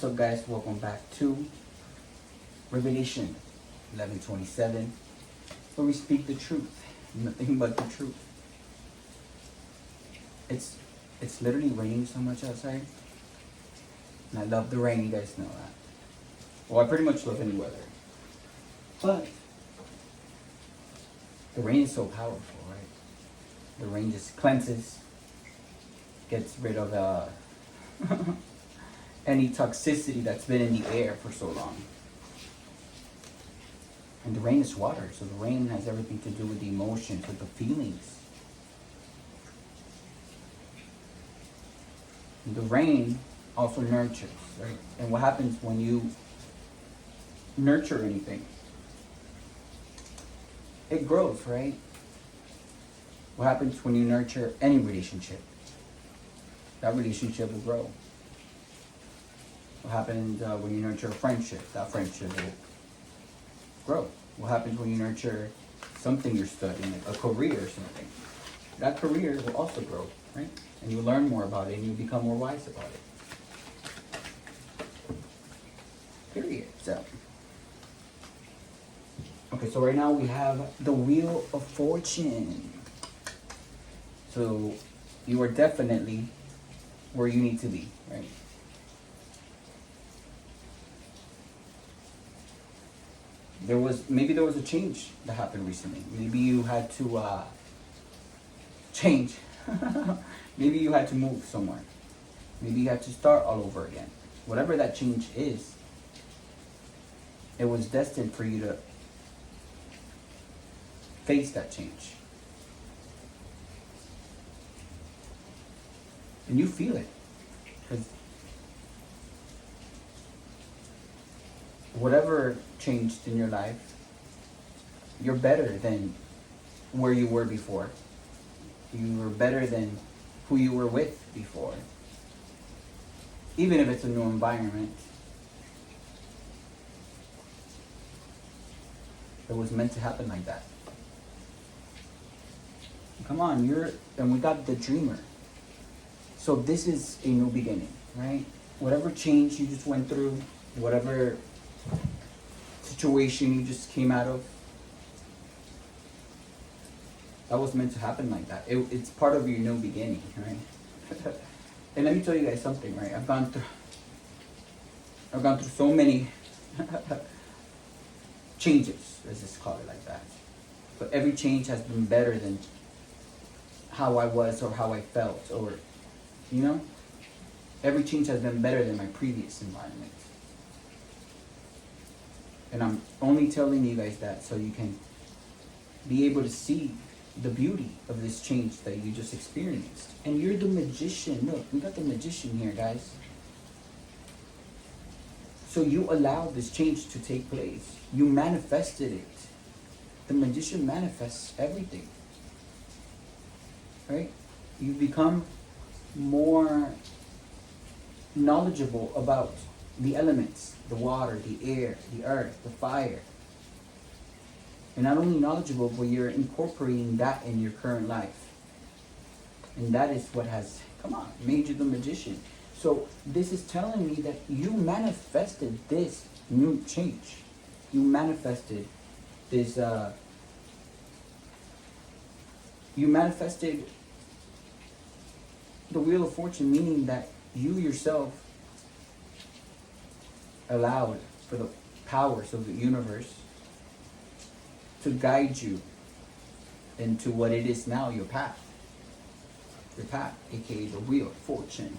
up, guys? Welcome back to Revelation 11:27, where we speak the truth, nothing but the truth. It's literally raining so much outside, and I love the rain. You guys know that. Well, I pretty much love any weather, but the rain is so powerful, right? The rain just cleanses, gets rid of any toxicity that's been in the air for so long. And the rain is water, so the rain has everything to do with the emotions, with the feelings. And the rain also nurtures, right? And what happens when you nurture anything? It grows, right? What happens when you nurture any relationship? That relationship will grow. What happens when you nurture a friendship? That friendship will grow. What happens when you nurture something you're studying, like a career or something? That career will also grow, right? And you learn more about it and you become more wise about it. Period. So, okay, so right now we have the Wheel of Fortune. So you are definitely where you need to be, right? Maybe there was a change that happened recently. Maybe you had to change. Maybe you had to move somewhere. Maybe you had to start all over again. Whatever that change is, it was destined for you to face that change. And you feel it. Because whatever changed in your life, you're better than where you were before. You were better than who you were with before. Even if it's a new environment, it was meant to happen like that. Come on, and we got the dreamer. So this is a new beginning, right? Whatever change you just went through, whatever situation you just came out of, that was meant to happen like that. It's part of your new beginning, right? And let me tell you guys something, right? I've gone through so many changes, let's just call it like that. But every change has been better than how I was or how I felt, or, you know? Every change has been better than my previous environment. And I'm only telling you guys that so you can be able to see the beauty of this change that you just experienced. And you're the magician. Look, we got the magician here, guys. So you allowed this change to take place. You manifested it. The magician manifests everything. Right? You become more knowledgeable about the elements, the water, the air, the earth, the fire. And not only knowledgeable, but you're incorporating that in your current life. And that is what has, made you the magician. So this is telling me that you manifested this new change. You manifested this, you manifested the Wheel of Fortune, meaning that you yourself allowed for the powers of the universe to guide you into what it is now, your path. Your path, aka the Wheel of Fortune.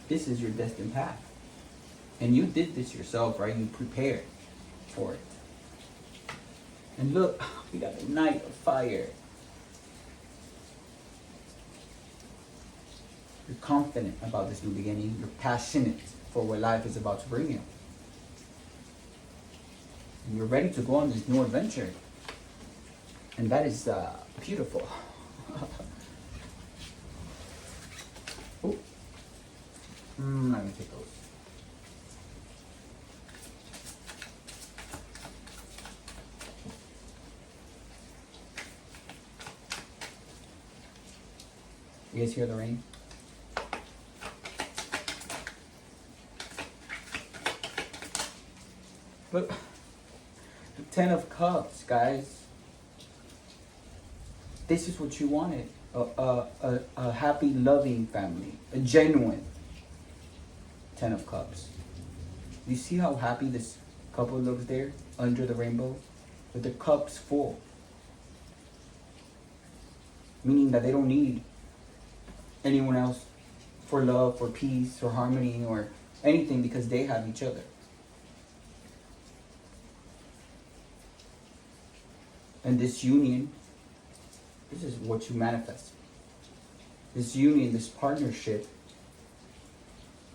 This is your destined path. And you did this yourself, right? You prepared for it. And look, we got the Knight of Fire. You're confident about this new beginning. You're passionate for what life is about to bring you. And you're ready to go on this new adventure. And that is beautiful. Oh, let me take those. You guys hear the rain? Look, the Ten of Cups, guys. This is what you wanted. A happy, loving family. A genuine Ten of Cups. You see how happy this couple looks there under the rainbow? With the cups full. Meaning that they don't need anyone else for love, for peace, or harmony, or anything, because they have each other. And this union, this is what you manifest. This union, this partnership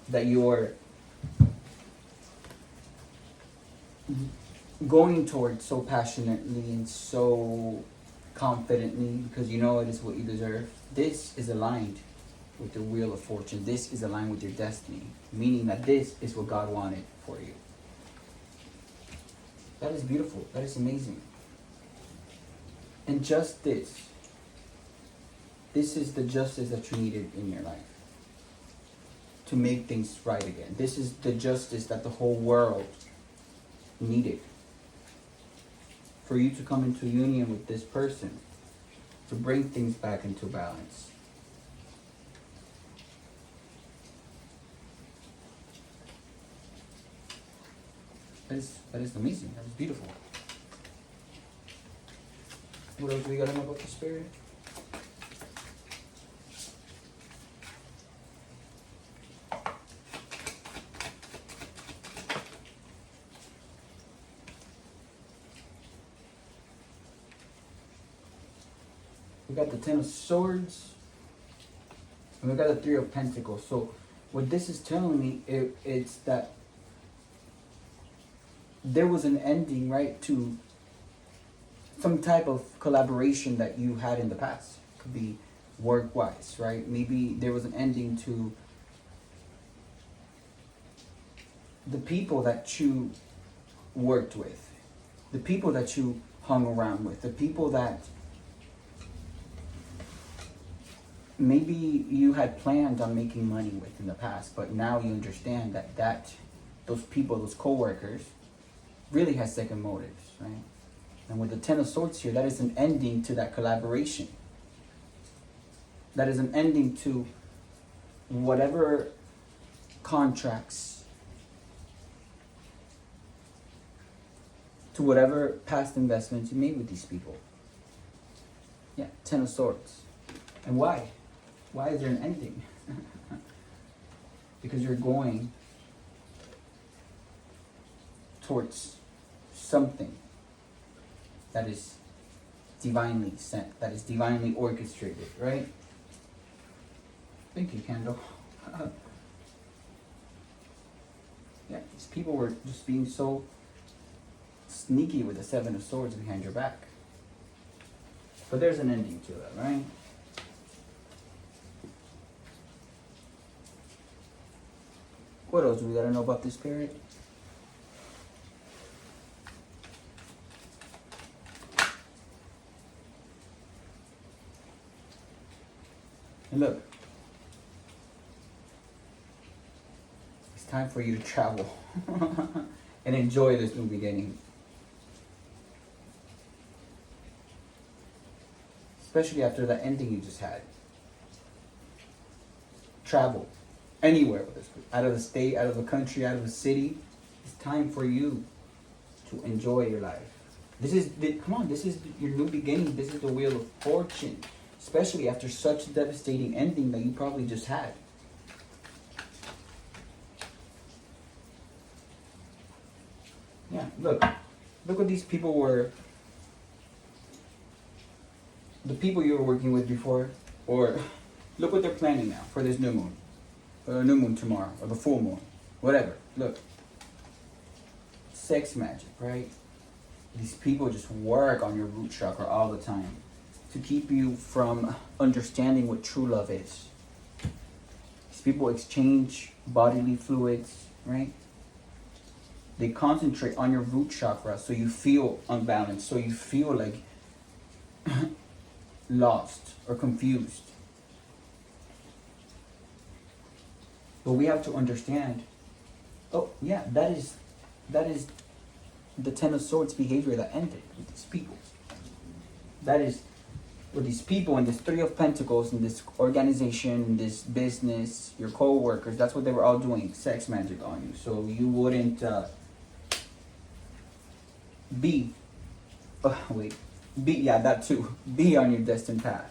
that you're going towards so passionately and so confidently, because you know it is what you deserve. This is aligned with the wheel of fortune. This is aligned with your destiny, meaning that this is what God wanted for you. That is beautiful. That is amazing. And just this is the justice that you needed in your life to make things right again. This is the justice that the whole world needed. For you to come into union with this person, to bring things back into balance. That is amazing. That is beautiful. What else do we got to know about the spirit? We got the Ten of Swords, and we got the Three of Pentacles. So what this is telling me, it's that there was an ending, right, to some type of collaboration that you had in the past. Could be work-wise, right? Maybe there was an ending to the people that you worked with, the people that you hung around with, the people that maybe you had planned on making money with in the past, but now you understand that those people, those co-workers, really has second motives, right? And with the Ten of Swords here, that is an ending to that collaboration. That is an ending to whatever contracts, to whatever past investments you made with these people. Yeah, Ten of Swords. And why? Why is there an ending? Because you're going towards something that is divinely sent, that is divinely orchestrated, right? Thank you, Candle. Yeah, these people were just being so sneaky with the Seven of Swords behind your back. But there's an ending to that, right? What else do we gotta know about this period? And look, it's time for you to travel and enjoy this new beginning. Especially after the ending you just had. Travel anywhere with this, out of the state, out of the country, out of the city. It's time for you to enjoy your life. This is your new beginning. This is the wheel of fortune. Especially after such a devastating ending that you probably just had. Yeah, look what these people were, the people you were working with before, or look what they're planning now for this new moon, or the new moon tomorrow, or the full moon, whatever. Look, sex magic, right? These people just work on your root chakra all the time to keep you from understanding what true love is. These people exchange bodily fluids, right? They concentrate on your root chakra so you feel unbalanced, so you feel like lost or confused. But we have to understand, oh yeah, that is the Ten of Swords behavior that ended with these people. That is, with these people and this Three of Pentacles and this organization and this business, your co-workers, that's what they were all doing, sex magic on you. So you wouldn't be that too. Be on your destined path.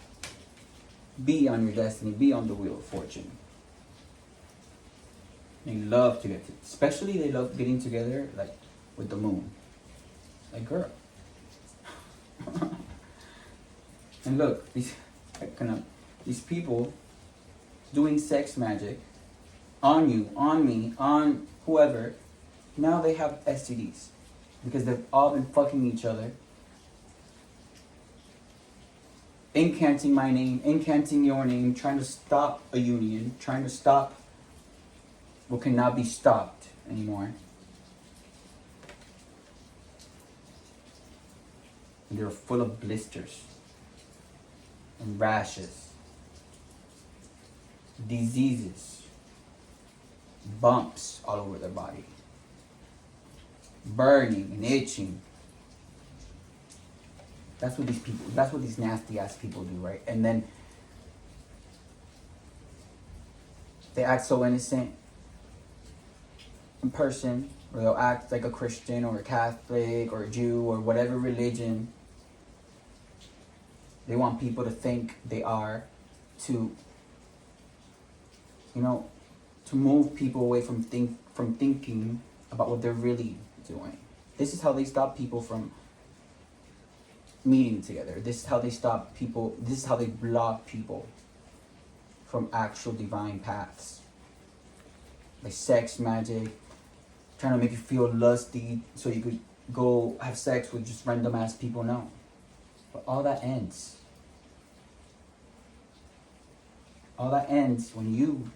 Be on your destiny. Be on the Wheel of Fortune. They love to get, especially they love getting together like with the moon. Like, girl. And look, these people doing sex magic on you, on me, on whoever. Now they have STDs because they've all been fucking each other, incanting my name, incanting your name, trying to stop a union, trying to stop what cannot be stopped anymore. And they're full of blisters and rashes, diseases, bumps all over their body, burning and itching. That's what these nasty ass people do, right? And then they act so innocent in person, or they'll act like a Christian or a Catholic or a Jew or whatever religion they want people to think they are, to move people away from thinking about what they're really doing. This is how they stop people from meeting together. This is how they stop people. This is how they block people from actual divine paths. Like sex magic, trying to make you feel lusty so you could go have sex with just random ass people. No. But all that ends. All that ends when you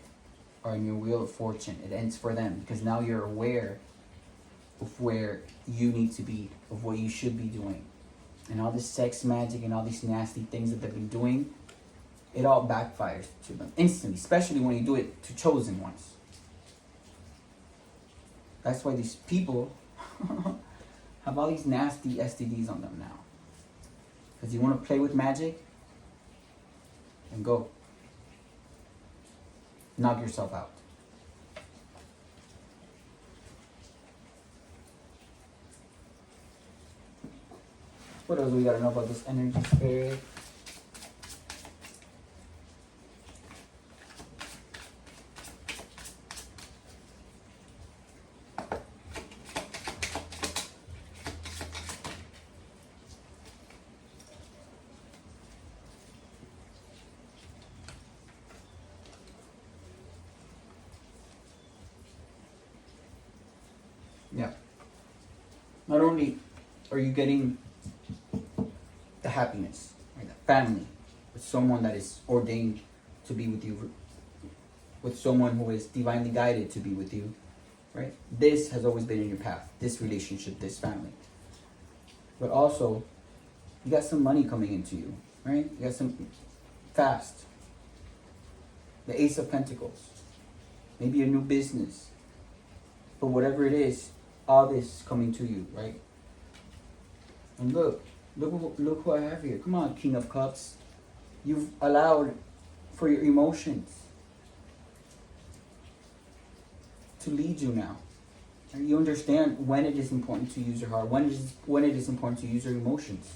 are in your Wheel of Fortune. It ends for them because now you're aware of where you need to be, of what you should be doing. And all this sex magic and all these nasty things that they've been doing, it all backfires to them instantly, especially when you do it to chosen ones. That's why these people have all these nasty STDs on them now. Because you want to play with magic? Then go. Knock yourself out. What else we gotta know about this energy spirit? Yeah. Not only are you getting the happiness, right, the family, with someone that is ordained to be with you, with someone who is divinely guided to be with you, right? This has always been in your path, this relationship, this family. But also, you got some money coming into you, right? You got some fast. The Ace of Pentacles. Maybe a new business. But whatever it is, all this coming to you, right? And look who I have here. Come on, King of Cups. You've allowed for your emotions to lead you now. And you understand when it is important to use your heart, when it is important to use your emotions.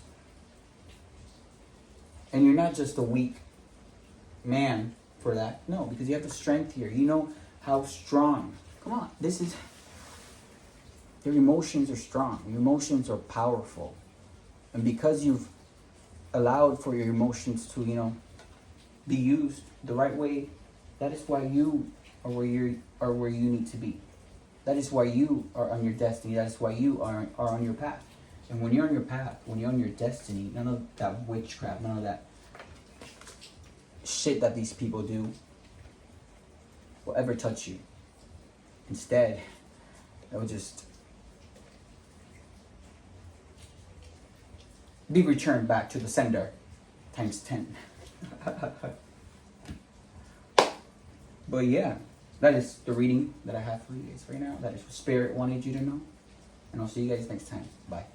And you're not just a weak man for that. No, because you have the strength here. You know how strong. Come on, your emotions are strong. Your emotions are powerful. And because you've allowed for your emotions to, be used the right way, that is why you are where you need to be. That is why you are on your destiny. That is why you are on your path. And when you're on your path, when you're on your destiny, none of that witchcraft, none of that shit that these people do will ever touch you. Instead, it will just be returned back to the sender times 10. But yeah, that is the reading that I have for you guys right now. That is what Spirit wanted you to know. And I'll see you guys next time. Bye.